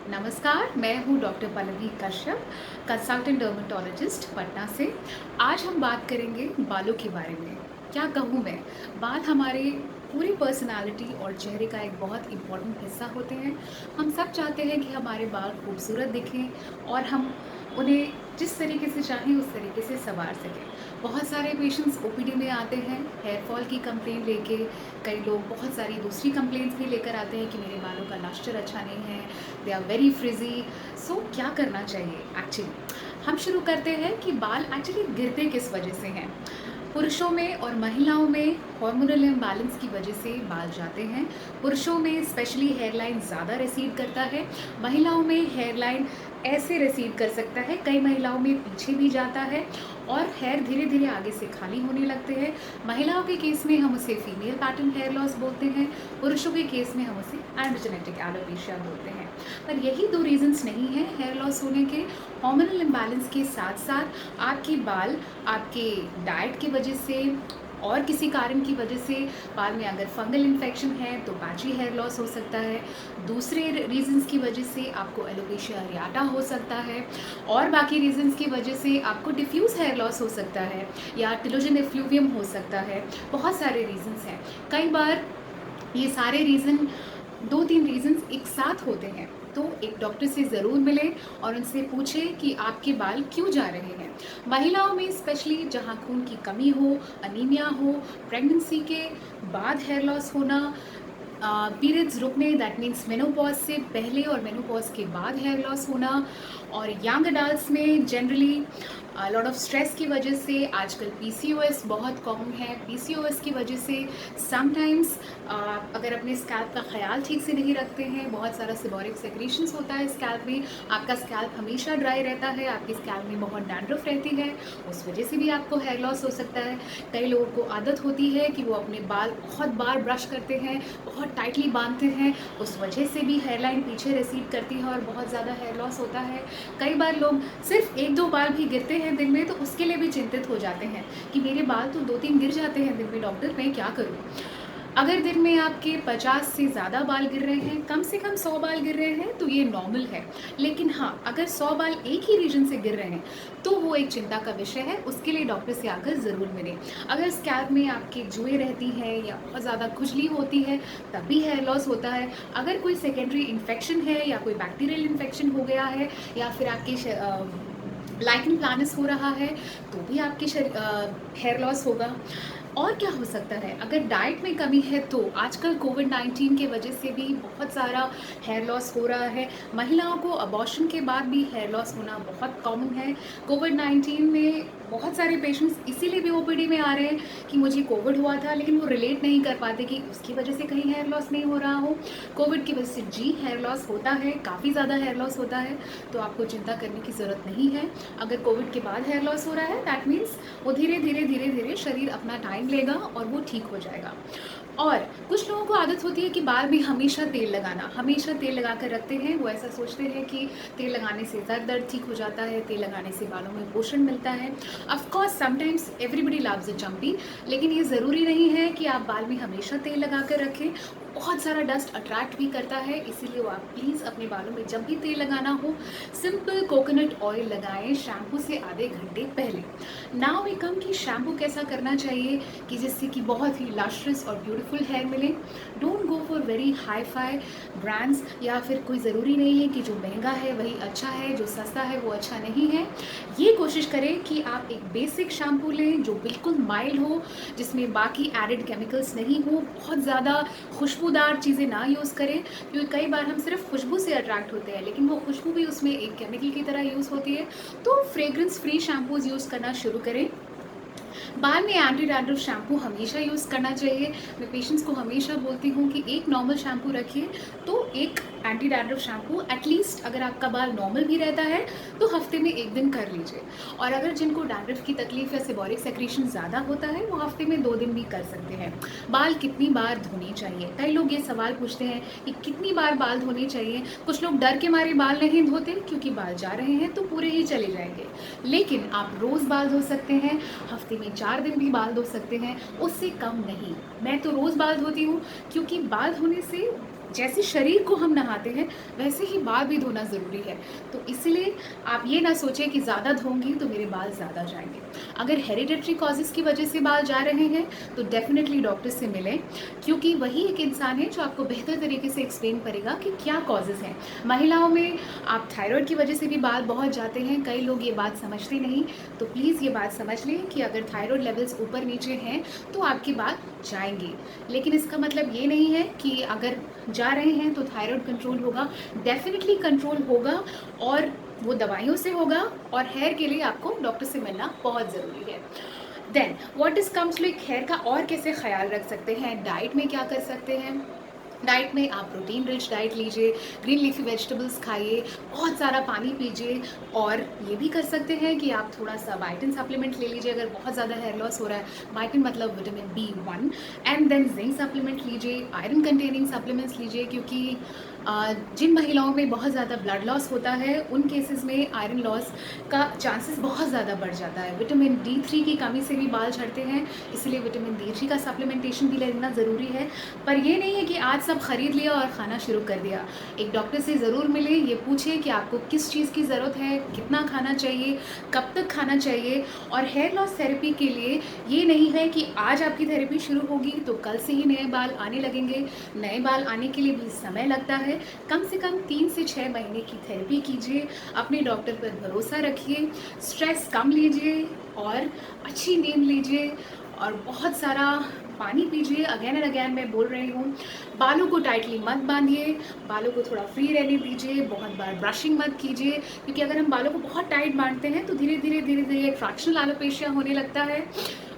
नमस्कार, मैं हूँ doctor Pallavi Kashyap, consultant dermatologist Patna से। आज हम बात करेंगे बालों के बारे में। क्या कहूँ मैं, बाल हमारे पूरी पर्सनैलिटी और चेहरे का एक बहुत इम्पोर्टेंट हिस्सा होते हैं। हम सब चाहते हैं कि हमारे बाल खूबसूरत दिखें और हम उन्हें जिस तरीके से चाहें उस तरीके से संवार सकें। बहुत सारे पेशेंट्स ओपीडी में आते हैं हेयर फॉल की कंप्लेन लेके। कई लोग बहुत सारी दूसरी कंप्लेंट्स भी लेकर आते हैं कि मेरे बालों का लस्टर अच्छा नहीं है, दे आर वेरी फ्रिजी। सो क्या करना चाहिए एक्चुअली? हम शुरू करते हैं कि बाल एक्चुअली गिरते किस वजह से हैं। पुरुषों में और महिलाओं में हार्मोनल इम्बैलेंस की वजह से बाल जाते हैं। पुरुषों में स्पेशली हेयरलाइन ज़्यादा रिसीड करता है, महिलाओं में हेयरलाइन ऐसे रिसीड कर सकता है, कई महिलाओं में पीछे भी जाता है और हेयर धीरे धीरे आगे से खाली होने लगते हैं। महिलाओं के केस में हम उसे फीमेल पैटर्न हेयर लॉस बोलते हैं, पुरुषों के केस में हम उसे एंड्रोजेनेटिक एलोपेशिया बोलते हैं। पर यही दो रीजंस नहीं है हेयर लॉस होने के। हार्मोनल इम्बैलेंस के साथ साथ आपके बाल आपके डाइट की वजह से और किसी कारण की वजह से, बाल में अगर फंगल इन्फेक्शन है तो पैची हेयर लॉस हो सकता है। दूसरे रीजंस की वजह से आपको एलोपेशिया अरियाटा हो सकता है और बाकी रीजंस की वजह से आपको डिफ्यूज़ हेयर लॉस हो सकता है या टिलोजन एफ्लूवियम हो सकता है। बहुत सारे रीजंस हैं। कई बार ये सारे रीज़न, 2-3 रीज़न्स एक साथ होते हैं, तो एक डॉक्टर से ज़रूर मिलें और उनसे पूछें कि आपके बाल क्यों जा रहे हैं। महिलाओं में स्पेशली जहाँ खून की कमी हो, अनीमिया हो, प्रेगनेंसी के बाद हेयर लॉस होना, पीरियड्स रुकने दैट मीन्स मेनोपॉज से पहले और मेनोपॉज के बाद हेयर लॉस होना, और यंग अडल्ट्स में जनरली लॉट ऑफ स्ट्रेस की वजह से आजकल पीसीओएस बहुत कॉमन है। पीसीओएस की वजह से समटाइम्स अगर अपने स्कैल्प का ख्याल ठीक से नहीं रखते हैं, बहुत सारा सेबोरिक सेक्रेशंस होता है स्कैल्प में, आपका स्कैल्प हमेशा ड्राई रहता है, आपकी स्कैल्प में बहुत डैंड्रफ रहती है, उस वजह से भी आपको हेयर लॉस हो सकता है। कई लोगों को आदत होती है कि वो अपने बाल बहुत बार ब्रश करते हैं, बहुत टाइटली बांधते हैं, उस वजह से भी हेयरलाइन पीछे रिसीड करती है और बहुत ज़्यादा हेयर लॉस होता है। कई बार लोग सिर्फ 1-2 बाल भी गिरते हैं दिन में तो उसके लिए भी चिंतित हो जाते हैं कि मेरे बाल तो 2-3 गिर जाते हैं दिन में, डॉक्टर मैं क्या करूँ? अगर दिन में आपके 50 से ज़्यादा बाल गिर रहे हैं, कम से कम 100 बाल गिर रहे हैं तो ये नॉर्मल है। लेकिन हाँ, अगर 100 बाल एक ही रीजन से गिर रहे हैं तो वो एक चिंता का विषय है, उसके लिए डॉक्टर से आकर ज़रूर मिलें। अगर स्कैल्प में आपके जुएँ रहती हैं या बहुत ज़्यादा खुजली होती है तब भी हेयर लॉस होता है। अगर कोई सेकेंडरी इन्फेक्शन है या कोई बैक्टीरियल इन्फेक्शन हो गया है या फिर आपके लाइकन प्लानस हो रहा है तो भी आपके हेयर लॉस होगा। और क्या हो सकता है? अगर डाइट में कमी है तो आजकल कोविड-19 की वजह से भी बहुत सारा हेयर लॉस हो रहा है। महिलाओं को अबॉर्शन के बाद भी हेयर लॉस होना बहुत कॉमन है। कोविड-19 में बहुत सारे पेशेंट्स इसीलिए भी ओपीडी में आ रहे हैं कि मुझे कोविड हुआ था, लेकिन वो रिलेट नहीं कर पाते कि उसकी वजह से कहीं हेयर लॉस नहीं हो रहा हो। कोविड की वजह से जी हेयर लॉस होता है, काफ़ी ज़्यादा हेयर लॉस होता है, तो आपको चिंता करने की ज़रूरत नहीं है। अगर कोविड के बाद हेयर लॉस हो रहा है दैट मीन्स वो धीरे धीरे शरीर अपना टाइम लेगा और वो ठीक हो जाएगा। और कुछ लोगों को आदत होती है कि बाल में हमेशा तेल लगाना, हमेशा तेल लगा कर रखते हैं। वो ऐसा सोचते हैं कि तेल लगाने से सर दर्द ठीक हो जाता है, तेल लगाने से बालों में पोषण मिलता है। Of course sometimes everybody loves a champi, लेकिन ये ज़रूरी नहीं है कि आप बाल में हमेशा तेल लगा कर रखें। बहुत सारा डस्ट अट्रैक्ट भी करता है, इसीलिए वो आप प्लीज़ अपने बालों में जब भी तेल लगाना हो सिंपल कोकोनट ऑयल लगाएं शैम्पू से आधे घंटे पहले। नाउ वी कम कि शैम्पू कैसा करना चाहिए कि जिससे कि बहुत ही लस्ट्रस और ब्यूटीफुल हेयर मिले। Don't go for very hi fi brands, या फिर कोई ज़रूरी नहीं है कि जो महंगा है वही अच्छा है, जो सस्ता है वो अच्छा नहीं है। ये कोशिश करें कि आप एक बेसिक शैम्पू लें जो बिल्कुल माइल्ड हो, जिसमें बाकी एडिड केमिकल्स नहीं हो, बहुत ज़्यादा खुशबूदार चीज़ें ना यूज़ करें, क्योंकि कई बार हम सिर्फ खुशबू से अट्रैक्ट होते हैं लेकिन वो खुशबू भी उसमें एक केमिकल की तरह यूज़ होती है। तो फ्रेग्रेंस फ्री शैम्पूज़ यूज़ करना शुरू करें। बाल में एंटी डैंड्रफ शैम्पू हमेशा यूज़ करना चाहिए। मैं पेशेंट्स को हमेशा बोलती हूँ कि एक नॉर्मल शैम्पू रखिए तो एक एंटी डैंड्रफ शैम्पू एटलीस्ट, अगर आपका बाल नॉर्मल भी रहता है तो हफ्ते में 1 दिन कर लीजिए। और अगर जिनको डैंड्रफ की तकलीफ या सेबोरिक सेक्रेशन ज़्यादा होता है वो हफ्ते में 2 दिन भी कर सकते हैं। बाल कितनी बार धोने चाहिए? कई लोग ये सवाल पूछते हैं कि कितनी बार बाल धोने चाहिए। कुछ लोग डर के मारे बाल नहीं धोते क्योंकि बाल जा रहे हैं तो पूरे ही चले जाएंगे, लेकिन आप रोज़ बाल धो सकते हैं, हफ्ते में 4 दिन भी बाल धो सकते हैं, उससे कम नहीं। मैं तो रोज़ बाल धोती हूँ क्योंकि बाल धोने से जैसे शरीर को हम नहाते हैं वैसे ही बाल भी धोना ज़रूरी है। तो इसलिए आप ये ना सोचें कि ज़्यादा धोऊँगी तो मेरे बाल ज़्यादा जाएँगे। अगर हेरिडिटरी कॉजेज़ की वजह से बाल जा रहे हैं तो डेफ़िनेटली डॉक्टर से मिलें, क्योंकि वही एक इंसान है जो आपको बेहतर तरीके से एक्सप्लेन करेगा कि क्या कॉजेज़ हैं। महिलाओं में आप थायरॉइड की वजह से भी बाल बहुत जाते हैं, कई लोग ये बात समझते नहीं। तो प्लीज़ ये बात समझ लें कि अगर थायरॉइड लेवल्स ऊपर नीचे हैं तो आपके बाल जाएँगे। लेकिन इसका मतलब ये नहीं है कि अगर जा रहे हैं तो थायरॉइड कंट्रोल होगा। डेफ़िनेटली कंट्रोल होगा, और वो दवाइयों से होगा, और हेयर के लिए आपको डॉक्टर से मिलना बहुत ज़रूरी है। Then what is comes like hair का और कैसे ख़्याल रख सकते हैं, डाइट में क्या कर सकते हैं। डाइट में आप प्रोटीन रिच डाइट लीजिए, ग्रीन लीफी वेजिटेबल्स खाइए, बहुत सारा पानी पीजिए, और ये भी कर सकते हैं कि आप थोड़ा सा बायोटिन सप्लीमेंट ले लीजिए अगर बहुत ज़्यादा हेयर लॉस हो रहा है। बायोटिन मतलब vitamin B1, and then zinc supplement लीजिए, आयरन कंटेनिंग सप्लीमेंट्स लीजिए, क्योंकि जिन महिलाओं में बहुत ज़्यादा ब्लड लॉस होता है उन केसेस में आयरन लॉस का चांसेस बहुत ज़्यादा बढ़ जाता है। विटामिन D3 की कमी से भी बाल झड़ते हैं, इसलिए विटामिन D3 का सप्लीमेंटेशन भी लेना ज़रूरी है। पर ये नहीं है कि आज सब खरीद लिया और खाना शुरू कर दिया। एक डॉक्टर से ज़रूर मिलें, ये पूछें कि आपको किस चीज़ की ज़रूरत है, कितना खाना चाहिए, कब तक खाना चाहिए। और हेयर लॉस थेरेपी के लिए ये नहीं है कि आज आपकी थेरेपी शुरू होगी तो कल से ही नए बाल आने लगेंगे। नए बाल आने के लिए भी समय लगता है। कम से कम 3 से 6 महीने की थेरेपी कीजिए, अपने डॉक्टर पर भरोसा रखिए, स्ट्रेस कम लीजिए, और अच्छी नींद लीजिए, और बहुत सारा पानी पीजिए। अगेन एंड अगेन मैं बोल रही हूँ, बालों को टाइटली मत बांधिए, बालों को थोड़ा फ्री रहने दीजिए, बहुत बार ब्रशिंग मत कीजिए, क्योंकि अगर हम बालों को बहुत टाइट बांधते हैं तो धीरे धीरे फ्रैक्शनल एलोपेशिया होने लगता है।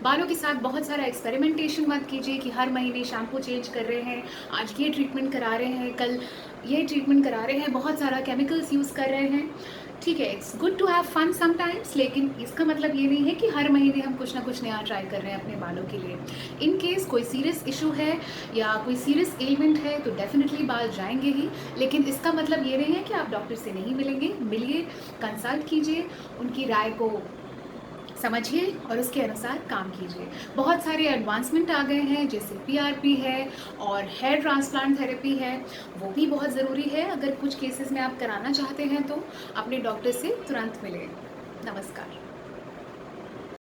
बालों के साथ बहुत सारा एक्सपेरिमेंटेशन मत कीजिए कि हर महीने शैम्पू चेंज कर रहे हैं, आज ये ट्रीटमेंट करा रहे हैं, कल ये ट्रीटमेंट करा रहे हैं, बहुत सारा केमिकल्स यूज़ कर रहे हैं। ठीक है, it's good to have fun sometimes, लेकिन इसका मतलब ये नहीं है कि हर महीने हम कुछ ना कुछ नया ट्राई कर रहे हैं अपने बालों के लिए। इन केस कोई सीरियस इशू है या कोई सीरियस एलिमेंट है तो डेफिनेटली बाल जाएंगे ही, लेकिन इसका मतलब ये नहीं है कि आप डॉक्टर से नहीं मिलेंगे। मिलिए, कंसल्ट कीजिए, उनकी राय को समझिए और उसके अनुसार काम कीजिए। बहुत सारे एडवांसमेंट आ गए हैं, जैसे PRP है और हेयर ट्रांसप्लांट थेरेपी है, वो भी बहुत ज़रूरी है। अगर कुछ केसेस में आप कराना चाहते हैं तो अपने डॉक्टर से तुरंत मिलें। नमस्कार।